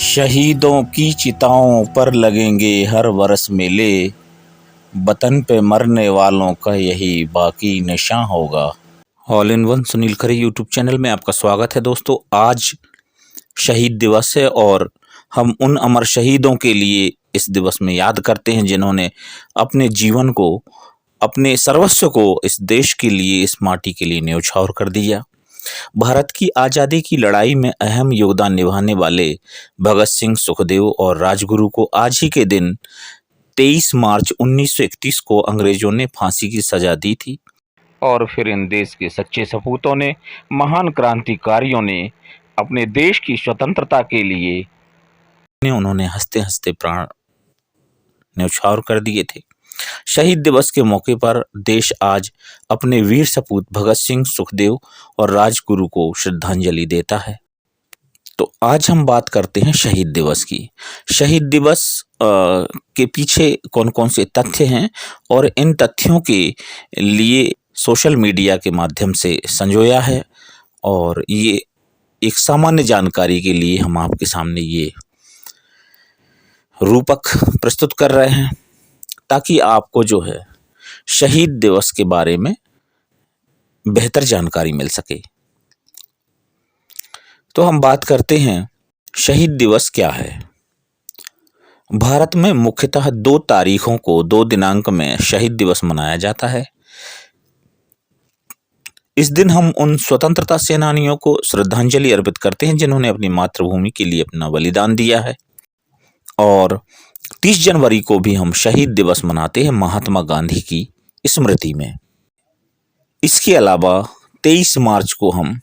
शहीदों की चिताओं पर लगेंगे हर वर्ष मेले, वतन पे मरने वालों का यही बाकी निशान होगा। All in one Sunil Khare YouTube channel में आपका स्वागत है। दोस्तों, आज शहीद दिवस है और हम उन अमर शहीदों के लिए इस दिवस में याद करते हैं जिन्होंने अपने जीवन को, अपने सर्वस्व को इस देश के लिए, इस माटी के लिए न्यौछावर कर दिया। भारत की आज़ादी की लड़ाई में अहम योगदान निभाने वाले भगत सिंह, सुखदेव और राजगुरु को आज ही के दिन 23 मार्च 1931 को अंग्रेजों ने फांसी की सजा दी थी और फिर इन देश के सच्चे सपूतों ने, महान क्रांतिकारियों ने अपने देश की स्वतंत्रता के लिए उन्होंने हंसते हंसते प्राण न्यौछावर कर दिए थे। शहीद दिवस के मौके पर देश आज अपने वीर सपूत भगत सिंह, सुखदेव और राजगुरु को श्रद्धांजलि देता है। तो आज हम बात करते हैं शहीद दिवस की। शहीद दिवस के पीछे कौन कौन से तथ्य हैं और इन तथ्यों के लिए सोशल मीडिया के माध्यम से संजोया है और ये एक सामान्य जानकारी के लिए हम आपके सामने ये रूपक प्रस्तुत कर रहे हैं ताकि आपको जो है शहीद दिवस के बारे में बेहतर जानकारी मिल सके। तो हम बात करते हैं शहीद दिवस क्या है। भारत में मुख्यतः 2 तारीखों को, 2 दिनांक में शहीद दिवस मनाया जाता है। इस दिन हम उन स्वतंत्रता सेनानियों को श्रद्धांजलि अर्पित करते हैं जिन्होंने अपनी मातृभूमि के लिए अपना बलिदान दिया है। और 30 जनवरी को भी हम शहीद दिवस मनाते हैं महात्मा गांधी की स्मृति में। इसके अलावा 23 मार्च को हम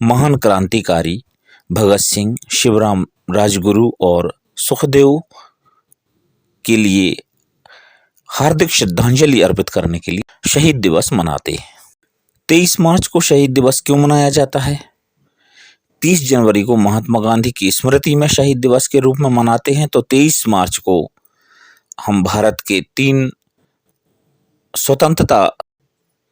महान क्रांतिकारी भगत सिंह, शिवराम, राजगुरु और सुखदेव के लिए हार्दिक श्रद्धांजलि अर्पित करने के लिए शहीद दिवस मनाते हैं। 23 मार्च को शहीद दिवस क्यों मनाया जाता है? 30 जनवरी को महात्मा गांधी की स्मृति में शहीद दिवस के रूप में मनाते हैं। तो 23 मार्च को हम भारत के 3 स्वतंत्रता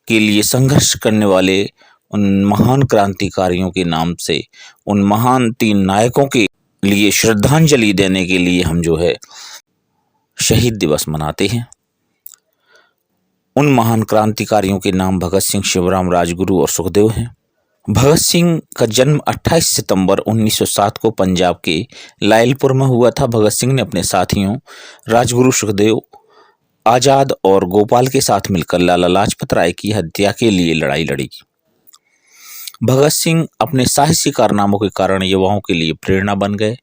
के लिए संघर्ष करने वाले उन महान क्रांतिकारियों के नाम से, उन महान 3 नायकों के लिए श्रद्धांजलि देने के लिए हम जो है शहीद दिवस मनाते हैं। उन महान क्रांतिकारियों के नाम भगत सिंह, शिवराम, राजगुरु और सुखदेव हैं। भगत सिंह का जन्म 28 सितंबर 1907 को पंजाब के लायलपुर में हुआ था। भगत सिंह ने अपने साथियों राजगुरु, सुखदेव, आजाद और गोपाल के साथ मिलकर लाला लाजपत राय की हत्या के लिए लड़ाई लड़ी। भगत सिंह अपने साहसी कारनामों के कारण युवाओं के लिए प्रेरणा बन गए।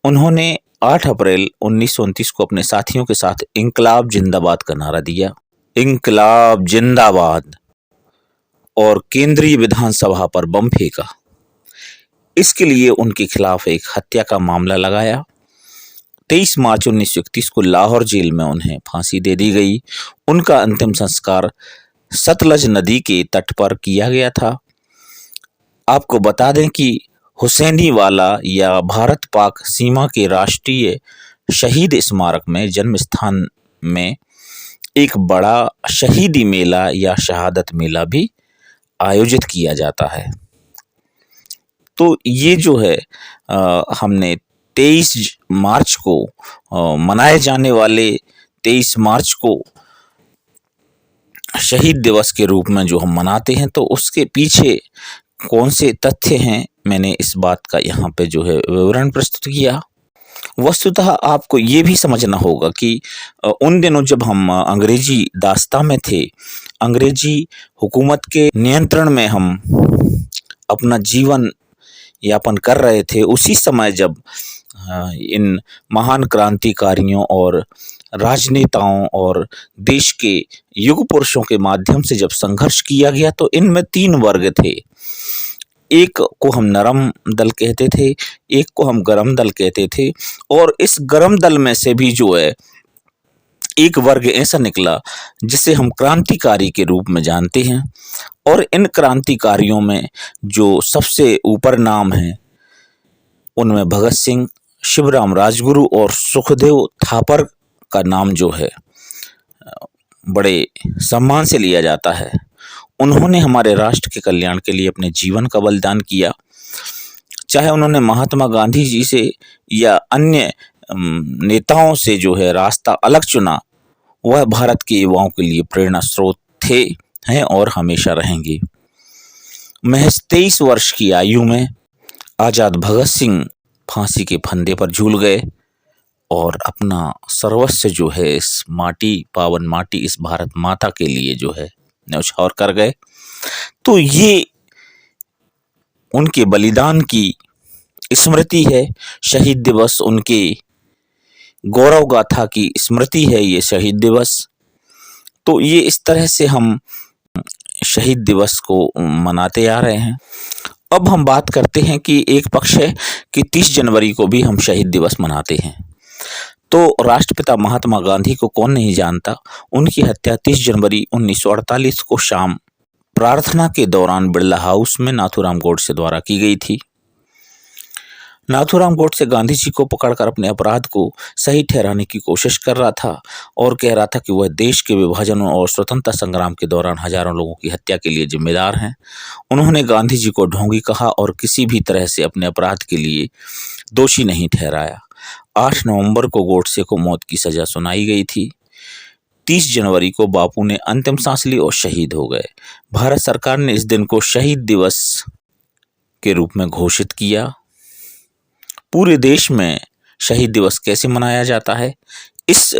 उन्होंने 8 अप्रैल 1929 को अपने साथियों के साथ इंकलाब जिंदाबाद का नारा दिया। इंकलाब जिंदाबाद, और केंद्रीय विधानसभा पर बम फेंका। इसके लिए उनके खिलाफ एक हत्या का मामला लगाया। 23 मार्च 1931 को लाहौर जेल में उन्हें फांसी दे दी गई। उनका अंतिम संस्कार सतलज नदी के तट पर किया गया था। आपको बता दें कि हुसैनीवाला या भारत पाक सीमा के राष्ट्रीय शहीद स्मारक में, जन्म स्थान में, एक बड़ा शहीदी मेला या शहादत मेला भी आयोजित किया जाता है। तो ये जो है हमने 23 मार्च को मनाए जाने वाले 23 मार्च को शहीद दिवस के रूप में जो हम मनाते हैं, तो उसके पीछे कौन से तथ्य हैं, मैंने इस बात का यहाँ पे जो है विवरण प्रस्तुत किया। वस्तुतः आपको ये भी समझना होगा कि उन दिनों जब हम अंग्रेजी दास्ता में थे, अंग्रेजी हुकूमत के नियंत्रण में हम अपना जीवन यापन कर रहे थे, उसी समय जब इन महान क्रांतिकारियों और राजनेताओं और देश के युग पुरुषों के माध्यम से जब संघर्ष किया गया, तो इनमें 3 वर्ग थे। एक को हम नरम दल कहते थे, एक को हम गरम दल कहते थे, और इस गरम दल में से भी जो है एक वर्ग ऐसा निकला जिसे हम क्रांतिकारी के रूप में जानते हैं। और इन क्रांतिकारियों में जो सबसे ऊपर नाम है, उनमें भगत सिंह, शिवराम, राजगुरु और सुखदेव थापर का नाम जो है बड़े सम्मान से लिया जाता है। उन्होंने हमारे राष्ट्र के कल्याण के लिए अपने जीवन का बलिदान किया। चाहे उन्होंने महात्मा गांधी जी से या अन्य नेताओं से जो है रास्ता अलग चुना, वह भारत के युवाओं के लिए प्रेरणा स्रोत थे, हैं और हमेशा रहेंगे। महज 23 वर्ष की आयु में आजाद भगत सिंह फांसी के फंदे पर झूल गए और अपना सर्वस्व जो है इस माटी, पावन माटी, इस भारत माता के लिए जो है न्यौछावर कर गए। तो ये उनके बलिदान की स्मृति है, शहीद दिवस उनके गौरव गाथा की स्मृति है ये शहीद दिवस। तो ये इस तरह से हम शहीद दिवस को मनाते आ रहे हैं। अब हम बात करते हैं कि एक पक्ष है कि 30 जनवरी को भी हम शहीद दिवस मनाते हैं। तो राष्ट्रपिता महात्मा गांधी को कौन नहीं जानता। उनकी हत्या 30 जनवरी 1948 को शाम प्रार्थना के दौरान बिरला हाउस में नाथूराम गोडसे द्वारा की गई थी। नाथूराम गोडसे गांधी जी को पकड़कर अपने अपराध को सही ठहराने की कोशिश कर रहा था और कह रहा था कि वह देश के विभाजन और स्वतंत्रता संग्राम के दौरान हजारों लोगों की हत्या के लिए जिम्मेदार हैं। उन्होंने गांधी जी को ढोंगी कहा और किसी भी तरह से अपने अपराध के लिए दोषी नहीं ठहराया। 8 नवंबर को गोडसे को मौत की सजा सुनाई गई थी। 30 जनवरी को बापू ने अंतिम सांस ली और शहीद हो गए। भारत सरकार ने इस दिन को शहीद दिवस के रूप में घोषित किया। पूरे देश में शहीद दिवस कैसे मनाया जाता है, इस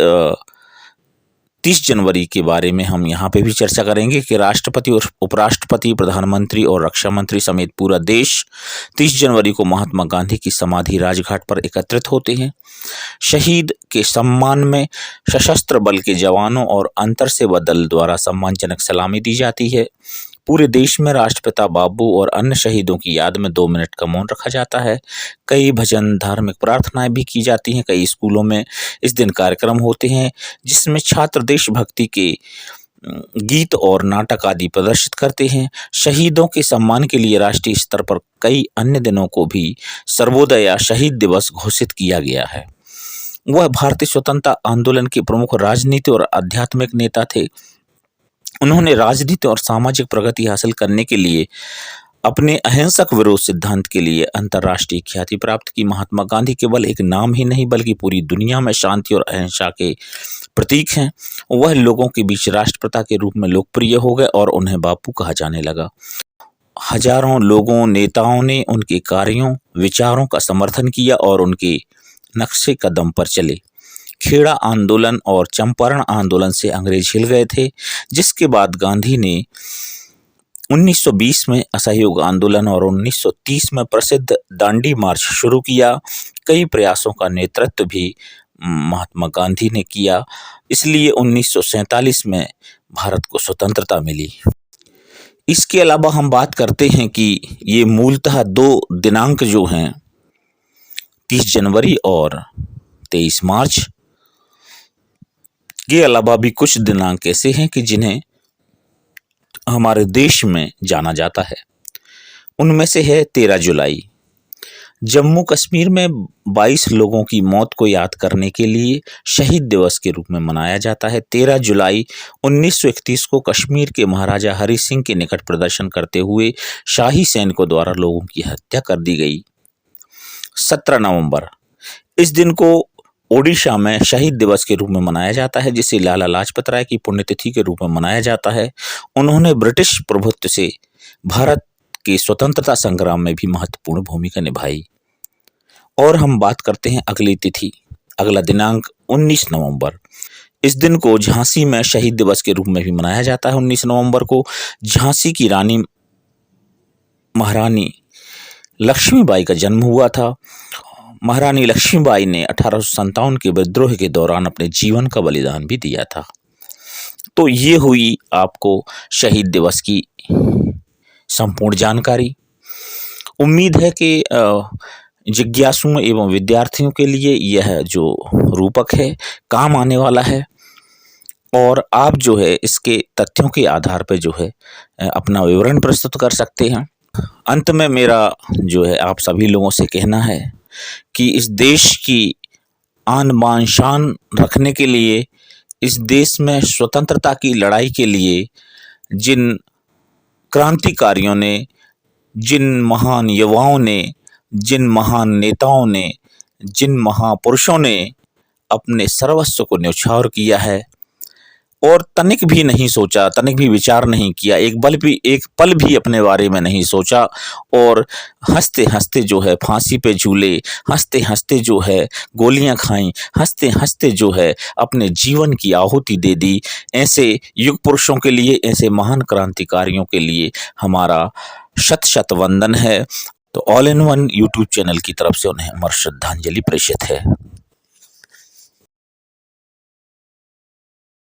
30 जनवरी के बारे में हम यहाँ पे भी चर्चा करेंगे कि राष्ट्रपति और उपराष्ट्रपति, प्रधानमंत्री और रक्षा मंत्री समेत पूरा देश 30 जनवरी को महात्मा गांधी की समाधि राजघाट पर एकत्रित होते हैं। शहीद के सम्मान में सशस्त्र बल के जवानों और अंतर सेवा दल द्वारा सम्मानजनक सलामी दी जाती है। पूरे देश में राष्ट्रपिता बापू और अन्य शहीदों की याद में 2 मिनट का मौन रखा जाता है। कई भजन, धार्मिक प्रार्थनाएं भी की जाती हैं। कई स्कूलों में इस दिन कार्यक्रम होते हैं जिसमें छात्र देशभक्ति के गीत और नाटक आदि प्रदर्शित करते हैं। शहीदों के सम्मान के लिए राष्ट्रीय स्तर पर कई अन्य दिनों को भी सर्वोदय या शहीद दिवस घोषित किया गया है। वह भारतीय स्वतंत्रता आंदोलन के प्रमुख राजनीति और आध्यात्मिक नेता थे। उन्होंने राजनीति और सामाजिक प्रगति हासिल करने के लिए अपने अहिंसक विरोध सिद्धांत के लिए अंतर्राष्ट्रीय ख्याति प्राप्त की। महात्मा गांधी केवल एक नाम ही नहीं बल्कि पूरी दुनिया में शांति और अहिंसा के प्रतीक हैं। वह लोगों के बीच राष्ट्रपिता के रूप में लोकप्रिय हो गए और उन्हें बापू कहा जाने लगा। हजारों लोगों, नेताओं ने उनके कार्यों, विचारों का समर्थन किया और उनके नक्शे कदम पर चले। खेड़ा आंदोलन और चंपारण आंदोलन से अंग्रेज हिल गए थे, जिसके बाद गांधी ने 1920 में असहयोग आंदोलन और 1930 में प्रसिद्ध दांडी मार्च शुरू किया। कई प्रयासों का नेतृत्व भी महात्मा गांधी ने किया, इसलिए 1947 में भारत को स्वतंत्रता मिली। इसके अलावा हम बात करते हैं कि ये मूलतः 2 दिनांक जो हैं 30 जनवरी और 23 मार्च के अलावा भी कुछ दिनांक ऐसे हैं कि जिन्हें हमारे देश में जाना जाता है। उनमें से है 13 जुलाई। जम्मू कश्मीर में 22 लोगों की मौत को याद करने के लिए शहीद दिवस के रूप में मनाया जाता है। 13 जुलाई 1931 को कश्मीर के महाराजा हरि सिंह के निकट प्रदर्शन करते हुए शाही सैनिकों द्वारा लोगों की हत्या कर दी गई। 17 नवंबर, इस दिन को ओडिशा में शहीद दिवस के रूप में मनाया जाता है, जिसे लाला लाजपत राय की पुण्यतिथि के रूप में मनाया जाता है। उन्होंने ब्रिटिश प्रभुत्व से भारत के स्वतंत्रता संग्राम में भी महत्वपूर्ण भूमिका निभाई। और हम बात करते हैं अगली तिथि, अगला दिनांक 19 नवंबर। इस दिन को झांसी में शहीद दिवस के रूप में भी मनाया जाता है। 19 नवंबर को झांसी की रानी महारानी लक्ष्मीबाई का जन्म हुआ था। महारानी लक्ष्मीबाई ने 1857 के विद्रोह के दौरान अपने जीवन का बलिदान भी दिया था। तो ये हुई आपको शहीद दिवस की संपूर्ण जानकारी। उम्मीद है कि जिज्ञासुओं एवं विद्यार्थियों के लिए यह जो रूपक है काम आने वाला है और आप जो है इसके तथ्यों के आधार पर जो है अपना विवरण प्रस्तुत कर सकते हैं। अंत में मेरा जो है आप सभी लोगों से कहना है कि इस देश की आन बान शान रखने के लिए, इस देश में स्वतंत्रता की लड़ाई के लिए जिन क्रांतिकारियों ने, जिन महान युवाओं ने जिन महान नेताओं ने, जिन महापुरुषों ने अपने सर्वस्व को न्यौछावर किया है और तनिक भी नहीं सोचा, तनिक भी विचार नहीं किया, एक पल भी अपने बारे में नहीं सोचा और हँसते-हँसते जो है फांसी पे झूले, हँसते-हँसते जो है गोलियाँ खाईं, हँसते-हँसते जो है अपने जीवन की आहुति दे दी। ऐसे युग पुरुषों के लिए, ऐसे महान क्रांतिकारियों के लिए हमारा शत-शत वंदन है। तो all in one YouTube channel की तरफ से उन्हें अमर श्रद्धांजलि प्रेषित है।